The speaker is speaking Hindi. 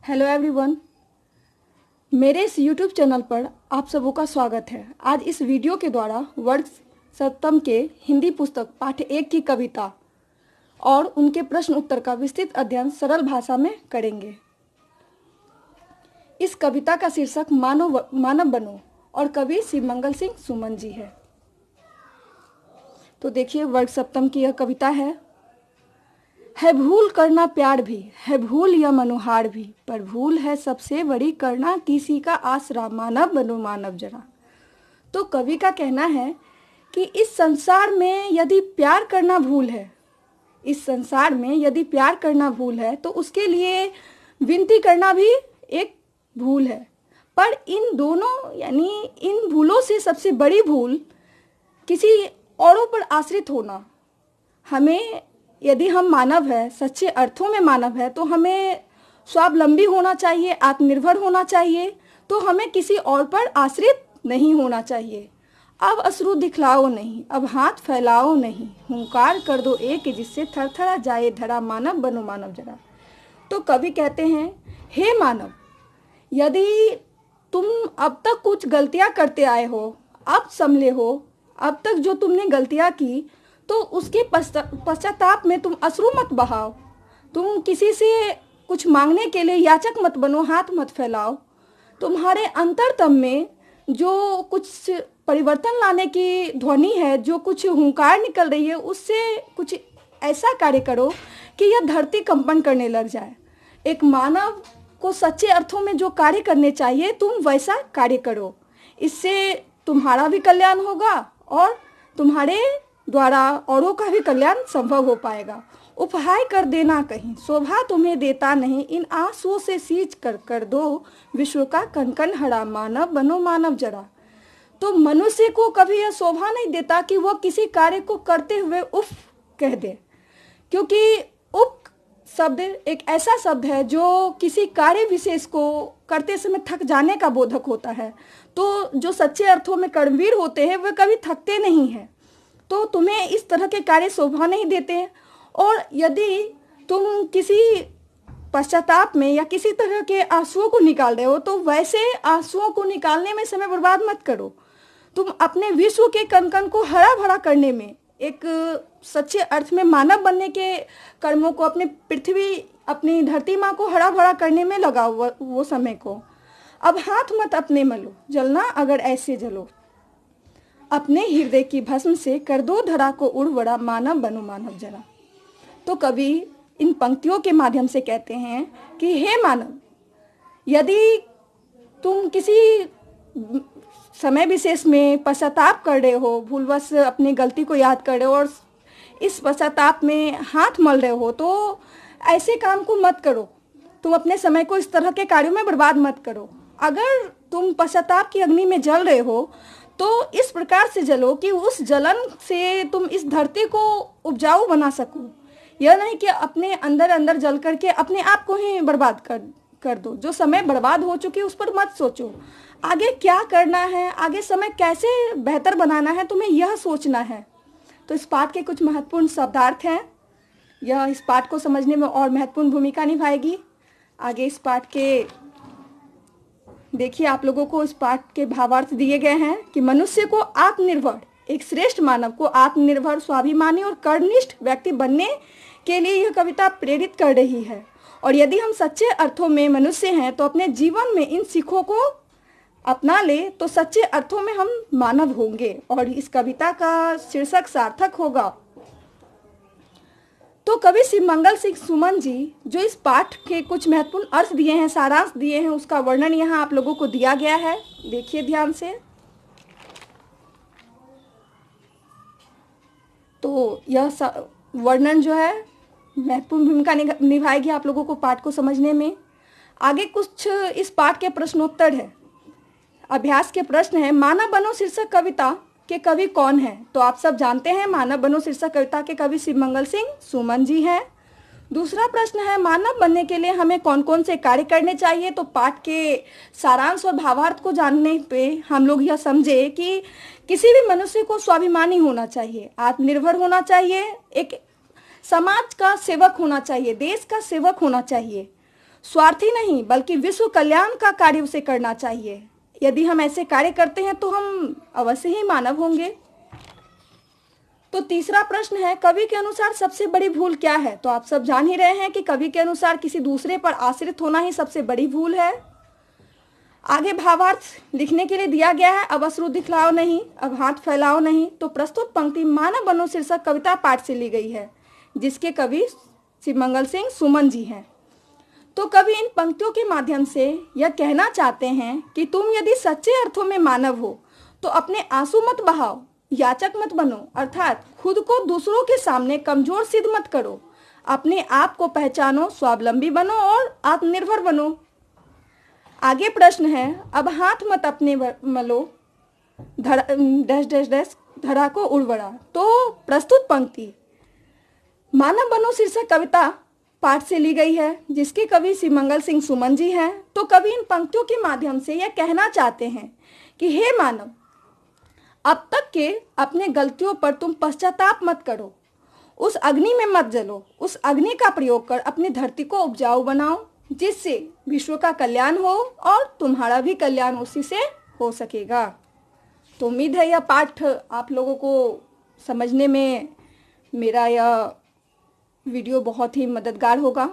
हेलो एवरीवन, मेरे इस यूट्यूब चैनल पर आप सबों का स्वागत है। आज इस वीडियो के द्वारा वर्ग सप्तम के हिंदी पुस्तक पाठ 1 की कविता और उनके प्रश्न उत्तर का विस्तृत अध्ययन सरल भाषा में करेंगे। इस कविता का शीर्षक मानव बनो और कवि शिवमंगल सिंह सुमन जी है। तो देखिए, वर्ग सप्तम की यह कविता है भूल करना प्यार भी, है भूल या मनोहार भी, पर भूल है सबसे बड़ी करना किसी का आसरा, मानव बनो मानव जरा। तो कवि का कहना है कि इस संसार में यदि प्यार करना भूल है, इस संसार में यदि प्यार करना भूल है तो उसके लिए विनती करना भी एक भूल है। पर इन दोनों यानी इन भूलों से सबसे बड़ी भूल किसी औरों पर आश्रित होना। हमें यदि हम मानव है, सच्चे अर्थों में मानव है, तो हमें स्वावलंबी होना चाहिए, आत्मनिर्भर होना चाहिए। तो हमें किसी और पर आश्रित नहीं होना चाहिए। अब अश्रु दिखलाओ नहीं, अब हाथ फैलाओ नहीं, हुंकार कर दो एक जिससे थरथरा जाए धरा, मानव बनो मानव जरा। तो कवि कहते हैं, हे मानव, यदि तुम अब तक कुछ गलतियां करते आए हो, अब संभले हो, अब तक जो तुमने गलतियां की, तो उसके पश्चाताप में तुम अश्रु मत बहाओ। तुम किसी से कुछ मांगने के लिए याचक मत बनो, हाथ मत फैलाओ। तुम्हारे अंतरतम में जो कुछ परिवर्तन लाने की ध्वनि है, जो कुछ हुंकार निकल रही है, उससे कुछ ऐसा कार्य करो कि यह धरती कंपन करने लग जाए। एक मानव को सच्चे अर्थों में जो कार्य करने चाहिए, तुम वैसा कार्य करो। इससे तुम्हारा भी कल्याण होगा और तुम्हारे द्वारा औरों का भी कल्याण संभव हो पाएगा। उपहाय कर देना कहीं, शोभा तुम्हें देता नहीं, इन आंसुओं से सींच कर दो विश्व का कनकन हरा, मानव बनो मानव जरा। तो मनुष्य को कभी यह शोभा नहीं देता कि वह किसी कार्य को करते हुए उफ कह दे, क्योंकि उफ शब्द एक ऐसा शब्द है जो किसी कार्य विशेष को करते समय थक जाने का बोधक होता है। तो जो सच्चे अर्थों में कर्मवीर होते हैं वे कभी थकते नहीं हैं। तो तुम्हें इस तरह के कार्य शोभा नहीं देते हैं। और यदि तुम किसी पश्चाताप में या किसी तरह के आंसुओं को निकाल रहे हो, तो वैसे आंसुओं को निकालने में समय बर्बाद मत करो। तुम अपने विश्व के कनकन को हरा भरा करने में, एक सच्चे अर्थ में मानव बनने के कर्मों को, अपने पृथ्वी, अपनी धरती माँ को हरा भरा करने में लगाओ वो समय को। अब हाथ मत अपने मलो, जलना अगर ऐसे जलो, अपने हृदय की भस्म से कर दो धरा को उर्वरा, मानव बनो मानव जरा। तो कवि इन पंक्तियों के माध्यम से कहते हैं कि हे मानव, यदि तुम किसी समय विशेष में पश्चाताप कर रहे हो, भूलवश अपनी गलती को याद कर रहे हो और इस पश्चाताप में हाथ मल रहे हो, तो ऐसे काम को मत करो। तुम अपने समय को इस तरह के कार्यों में बर्बाद मत करो। अगर तुम पश्चाताप की अग्नि में जल रहे हो तो इस प्रकार से जलो कि उस जलन से तुम इस धरती को उपजाऊ बना सको। यह नहीं कि अपने अंदर अंदर जल करके अपने आप को ही बर्बाद कर दो। जो समय बर्बाद हो चुकी है उस पर मत सोचो। आगे क्या करना है, आगे समय कैसे बेहतर बनाना है, तुम्हें यह सोचना है। तो इस पाठ के कुछ महत्वपूर्ण शब्दार्थ हैं। यह इस पाठ को समझने में और महत्वपूर्ण भूमिका निभाएगी। आगे इस पाठ के देखिए, आप लोगों को इस पाठ के भावार्थ दिए गए हैं कि मनुष्य को आत्मनिर्भर, एक श्रेष्ठ मानव को आत्मनिर्भर, स्वाभिमानी और कर्मनिष्ठ व्यक्ति बनने के लिए यह कविता प्रेरित कर रही है। और यदि हम सच्चे अर्थों में मनुष्य हैं तो अपने जीवन में इन सीखों को अपना ले तो सच्चे अर्थों में हम मानव होंगे और इस कविता का शीर्षक सार्थक होगा। तो कवि शिवमंगल सिंह सुमन जी जो इस पाठ के कुछ महत्वपूर्ण अर्थ दिए हैं, सारांश दिए हैं, उसका वर्णन यहाँ आप लोगों को दिया गया है। देखिए ध्यान से। तो यह वर्णन जो है महत्वपूर्ण भूमिका निभाएगी आप लोगों को पाठ को समझने में। आगे कुछ इस पाठ के प्रश्नोत्तर है। अभ्यास के प्रश्न है, मानव बनो शीर्षक कविता के कवि कौन है? तो आप सब जानते हैं, मानव बनो शीर्षक कविता के कवि शिवमंगल सिंह सुमन जी हैं। दूसरा प्रश्न है, मानव बनने के लिए हमें कौन कौन से कार्य करने चाहिए? तो पाठ के सारांश और भावार्थ को जानने पे हम लोग यह समझे कि किसी भी मनुष्य को स्वाभिमानी होना चाहिए, आत्मनिर्भर होना चाहिए, एक समाज का सेवक होना चाहिए, देश का सेवक होना चाहिए। स्वार्थी नहीं बल्कि विश्व कल्याण का कार्य उसे करना चाहिए। यदि हम ऐसे कार्य करते हैं तो हम अवश्य ही मानव होंगे। तो तीसरा प्रश्न है, कवि के अनुसार सबसे बड़ी भूल क्या है? तो आप सब जान ही रहे हैं कि कवि के अनुसार किसी दूसरे पर आश्रित होना ही सबसे बड़ी भूल है। आगे भावार्थ लिखने के लिए दिया गया है, अब अश्रु दिखलाओ नहीं, अब हाथ फैलाओ नहीं। तो प्रस्तुत पंक्ति मानव बनो शीर्षक कविता पाठ से ली गई है, जिसके कवि शिवमंगल सिंह सुमन जी हैं। तो कवि इन पंक्तियों के माध्यम से यह कहना चाहते हैं कि तुम यदि सच्चे अर्थों में मानव हो तो अपने आंसू मत बहाओ, याचक मत बनो, अर्थात खुद को दूसरों के सामने कमजोर सिद्ध मत करो। अपने आप को पहचानो, स्वावलंबी बनो और आत्मनिर्भर बनो। आगे प्रश्न है, अब हाथ मत अपने मलो, डैश डैश डैश धरा को उड़वड़ा। तो प्रस्तुत पंक्ति मानव बनो शीर्षक कविता पाठ से ली गई है, जिसके कवि शिवमंगल सिंह सुमन जी हैं। तो कवि इन पंक्तियों के माध्यम से यह कहना चाहते हैं कि हे मानव, अब तक के अपने गलतियों पर तुम पश्चाताप मत करो, उस अग्नि में मत जलो, उस अग्नि का प्रयोग कर अपनी धरती को उपजाऊ बनाओ, जिससे विश्व का कल्याण हो और तुम्हारा भी कल्याण उसी से हो सकेगा। तो उम्मीद है यह पाठ आप लोगों को समझने में मेरा यह वीडियो बहुत ही मददगार होगा।